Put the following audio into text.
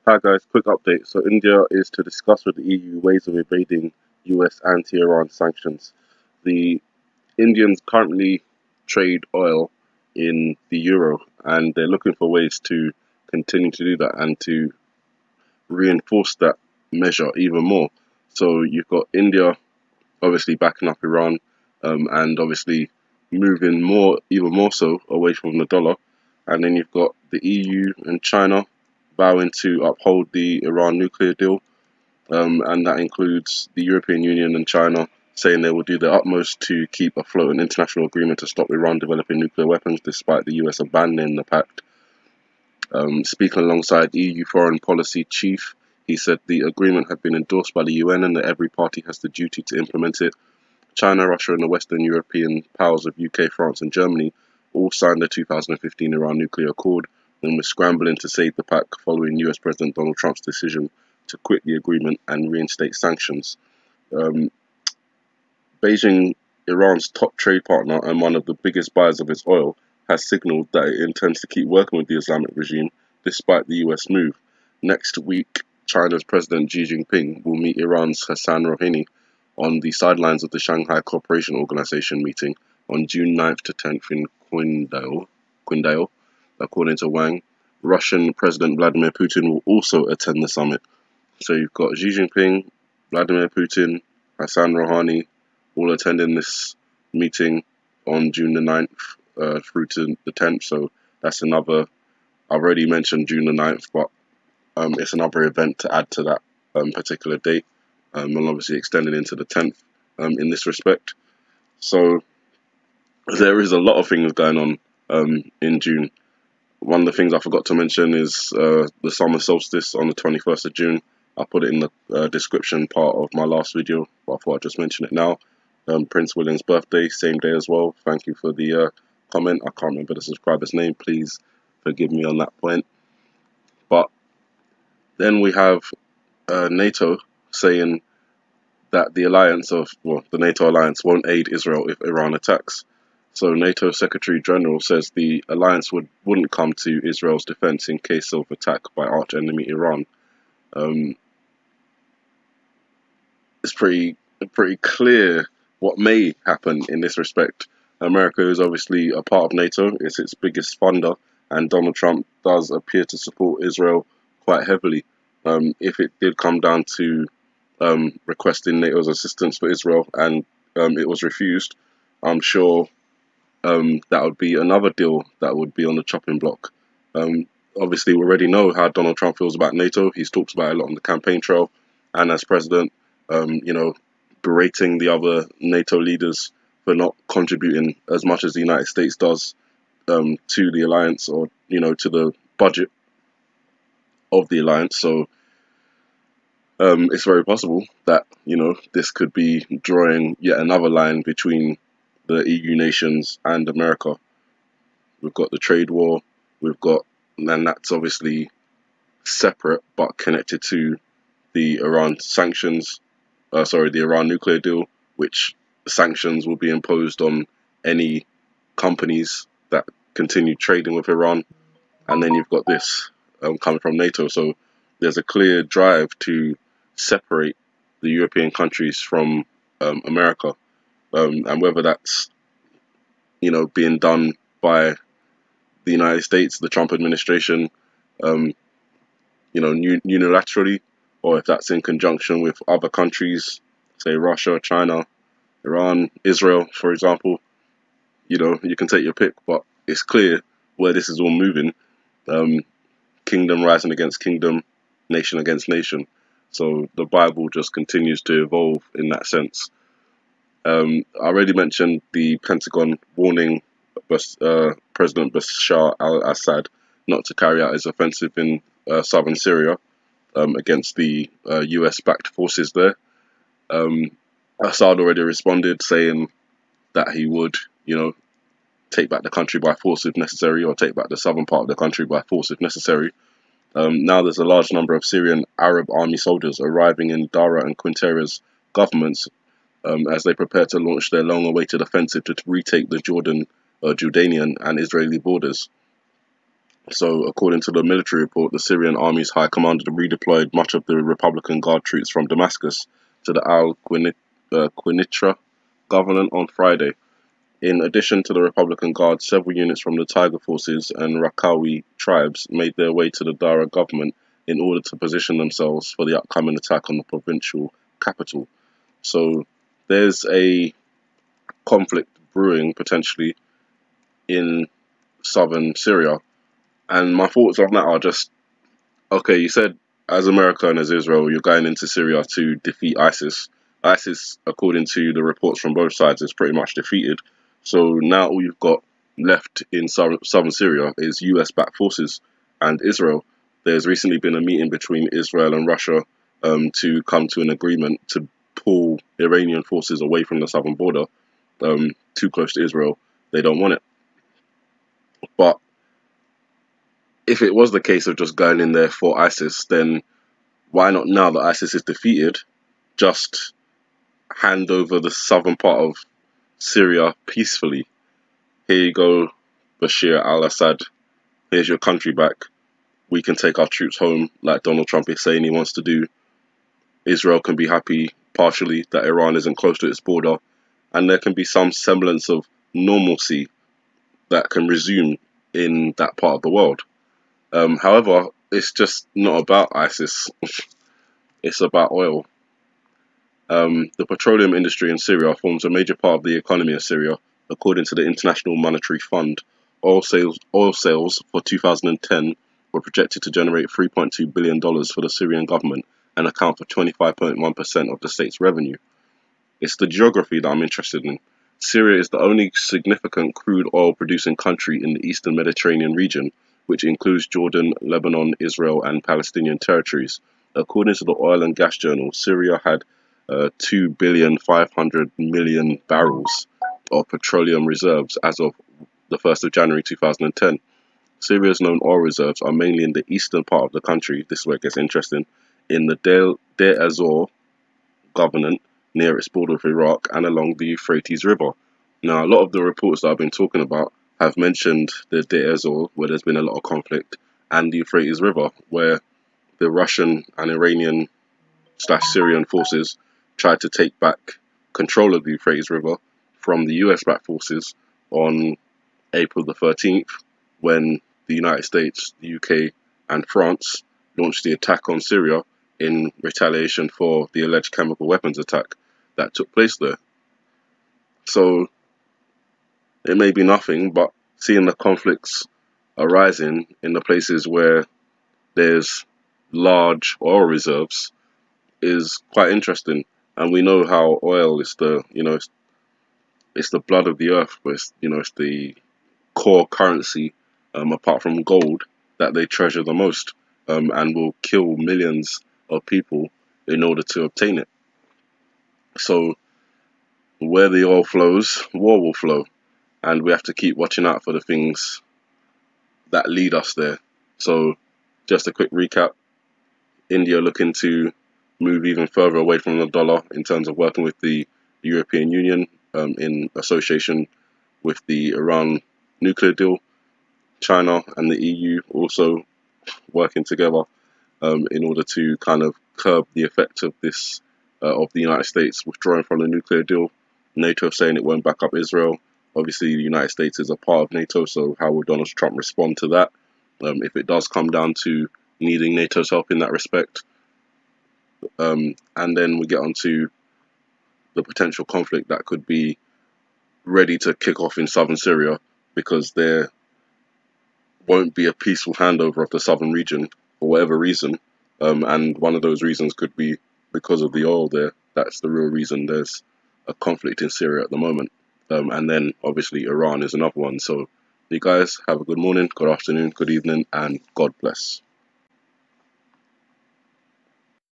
Hi guys, quick update. So India is to discuss with the EU ways of evading US anti-Iran sanctions. The Indians currently trade oil in the euro, and they're looking for ways to continue to do that and to reinforce that measure even more. So you've got India obviously backing up Iran, and obviously moving even more so away from the dollar. And then you've got the EU and China vowing to uphold the Iran nuclear deal, and that includes the European Union and China saying they will do their utmost to keep afloat an international agreement to stop Iran developing nuclear weapons, despite the US abandoning the pact. Speaking alongside EU Foreign Policy Chief, he said the agreement had been endorsed by the UN and that every party has the duty to implement it. China, Russia, and the Western European powers of UK, France, and Germany all signed the 2015 Iran nuclear accord and were scrambling to save the pact following US President Donald Trump's decision to quit the agreement and reinstate sanctions. Beijing, Iran's top trade partner and one of the biggest buyers of its oil, has signaled that it intends to keep working with the Islamic regime despite the US move. Next week, China's President Xi Jinping will meet Iran's Hassan Rouhani on the sidelines of the Shanghai Cooperation Organization meeting on June 9th to 10th in Qingdao, according to Wang. Russian President Vladimir Putin will also attend the summit. So you've got Xi Jinping, Vladimir Putin, Hassan Rouhani, all attending this meeting on June the 9th through to the 10th. So that's another, I've already mentioned June the 9th, but it's another event to add to that particular date, and obviously extended into the 10th in this respect. So there is a lot of things going on in June. One of the things I forgot to mention is the summer solstice on the 21st of June. I'll put it in the description part of my last video, but I thought I'd just mention it now. Prince William's birthday, same day as well. Thank you for the comment. I can't remember the subscriber's name. Please forgive me on that point. But then we have NATO saying that the NATO alliance won't aid Israel if Iran attacks. So NATO Secretary General says the alliance wouldn't come to Israel's defense in case of attack by arch-enemy Iran. It's pretty clear what may happen in this respect. America is obviously a part of NATO. It's its biggest funder, and Donald Trump does appear to support Israel quite heavily. If it did come down to requesting NATO's assistance for Israel and it was refused, I'm sure that would be another deal that would be on the chopping block. Obviously, we already know how Donald Trump feels about NATO. He's talked about it a lot on the campaign trail and as president, berating the other NATO leaders for not contributing as much as the United States does to the alliance, or to the budget of the alliance. So it's very possible that this could be drawing yet another line between the EU nations and America. We've got the trade war, and that's obviously separate but connected to the Iran sanctions, the Iran nuclear deal, which sanctions will be imposed on any companies that continue trading with Iran. And then you've got this coming from NATO. So there's a clear drive to separate the European countries from America. And whether that's being done by the United States, the Trump administration, unilaterally, or if that's in conjunction with other countries, say Russia, China, Iran, Israel, for example, you can take your pick, but it's clear where this is all moving. Kingdom rising against kingdom, nation against nation. So the Bible just continues to evolve in that sense. I already mentioned the Pentagon warning President Bashar al-Assad not to carry out his offensive in southern Syria against the US-backed forces there. Assad already responded, saying that he would, take back the country by force if necessary, or take back the southern part of the country by force if necessary. Now there's a large number of Syrian Arab army soldiers arriving in Dara and Quintera's governments as they prepare to launch their long-awaited offensive to retake the Jordanian and Israeli borders. So, according to the military report, the Syrian army's high commander redeployed much of the Republican Guard troops from Damascus to the Al-Qunnitra government on Friday. In addition to the Republican Guard, several units from the Tiger Forces and Raqawi tribes made their way to the Dara government in order to position themselves for the upcoming attack on the provincial capital. So there's a conflict brewing potentially in southern Syria. And my thoughts on that are just, okay, you said as America and as Israel, you're going into Syria to defeat ISIS. ISIS, according to the reports from both sides, is pretty much defeated. So now all you've got left in southern Syria is US-backed forces and Israel. There's recently been a meeting between Israel and Russia to come to an agreement to pull Iranian forces away from the southern border, too close to Israel. They don't want it. But if it was the case of just going in there for ISIS, then why not, now that ISIS is defeated, just hand over the southern part of Syria peacefully? Here you go, Bashir al-Assad. Here's your country back. We can take our troops home like Donald Trump is saying he wants to do. Israel can be happy partially that Iran isn't close to its border, and there can be some semblance of normalcy that can resume in that part of the world. However, it's just not about ISIS. It's about oil. The petroleum industry in Syria forms a major part of the economy of Syria. According to the International Monetary Fund, oil sales for 2010 were projected to generate $3.2 billion for the Syrian government and account for 25.1% of the state's revenue. It's the geography that I'm interested in. Syria is the only significant crude oil producing country in the eastern Mediterranean region, which includes Jordan, Lebanon, Israel, and Palestinian territories. According to the Oil and Gas Journal, Syria had 2,500,000,000 barrels of petroleum reserves as of the 1st of January 2010. Syria's known oil reserves are mainly in the eastern part of the country. This is where it gets interesting. In the Deir ez-Zor Governorate, near its border with Iraq, and along the Euphrates River. Now, a lot of the reports that I've been talking about have mentioned the Deir ez-Zor, where there's been a lot of conflict, and the Euphrates River, where the Russian and Iranian/Syrian forces tried to take back control of the Euphrates River from the US-backed forces on April the 13th, when the United States, the UK, and France launched the attack on Syria in retaliation for the alleged chemical weapons attack that took place there. So it may be nothing, but seeing the conflicts arising in the places where there's large oil reserves is quite interesting. And we know how oil is the, it's the blood of the earth, but it's the core currency, apart from gold, that they treasure the most, and will kill millions of people in order to obtain it. So where the oil flows, war will flow, and we have to keep watching out for the things that lead us there. So just a quick recap: India looking to move even further away from the dollar in terms of working with the European Union in association with the Iran nuclear deal. China and the EU also working together in order to kind of curb the effect of this, of the United States withdrawing from the nuclear deal. NATO saying it won't back up Israel. Obviously, the United States is a part of NATO, so how will Donald Trump respond to that? If it does come down to needing NATO's help in that respect. And then we get onto the potential conflict that could be ready to kick off in southern Syria, because there won't be a peaceful handover of the southern region for whatever reason. And one of those reasons could be because of the oil there. That's the real reason there's a conflict in Syria at the moment. And then obviously Iran is another one. So you guys have a good morning, good afternoon, good evening, and God bless.